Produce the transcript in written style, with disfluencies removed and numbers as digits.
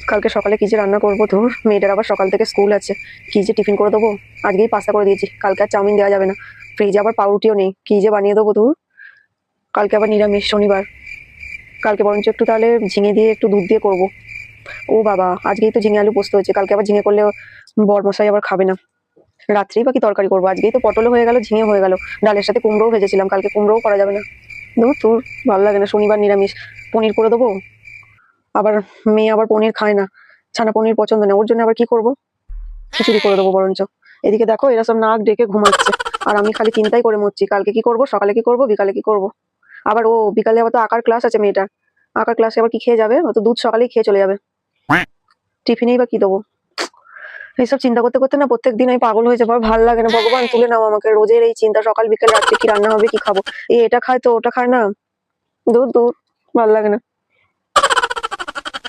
কালকে সকালে কি যে রান্না করবো, ধুর, মেয়েটার আবার সকাল থেকে স্কুল আছে, কি যে টিফিন করে দেবো। আজকেই পাস্তা করে দিয়েছি, কালকে আর চাউমিন দেওয়া যাবে না। ফ্রিজে আবার পাউরুটিও নেই, কি যে বানিয়ে দেবো ধুর। কালকে আবার নিরামিষ, শনিবার। কালকে বরঞ্চ একটু তাহলে ঝিঙে দিয়ে একটু দুধ দিয়ে করবো। ও বাবা, আজকেই তো ঝিঙে আলু পোস্ত হয়েছে, কালকে আবার ঝিঙে করলে বরমশাই আবার খাবে না। রাত্রেই বা কি তরকারি করবো, আজকেই তো পটলও হয়ে গেল, ঝিঙে হয়ে গেল, ডালের সাথে কুমড়োও ভেজেছিলাম, কালকে কুমড়োও করা যাবে না। ধুর তোর, ভালো লাগে না, শনিবার নিরামিষ। পনির করে দেবো, আবার মেয়ে আবার পনির খায় না, ছানা পনির পছন্দ না, ওর জন্য আবার কি করবো, খিচুড়ি করে দেবো বরঞ্চ। এদিকে দেখো এরা সব নাক ডেকে ঘুমাচ্ছে, আর আমি খালি চিন্তাই করে মরছি, কালকে কি করব, সকালে কি করব, বিকালে কি করব। আবার ও বিকালে আবার তো আঁকার ক্লাস আছে মেয়েটা, আঁকার ক্লাসে আবার কি খেয়ে যাবে, ও তো দুধ সকালেই খেয়ে চলে যাবে, টিফিনেই বা কি দেবো। এইসব চিন্তা করতে করতে না প্রত্যেক দিন আমি পাগল হয়ে যাবো, আর ভালো লাগে না। ভগবান তুলে নাও আমাকে, রোজের এই চিন্তা, সকাল বিকেল রাত্রে কি রান্না হবে, কি খাবো, এটা খায় তো ওটা খায় না, দূর দূর, ভালো লাগে না।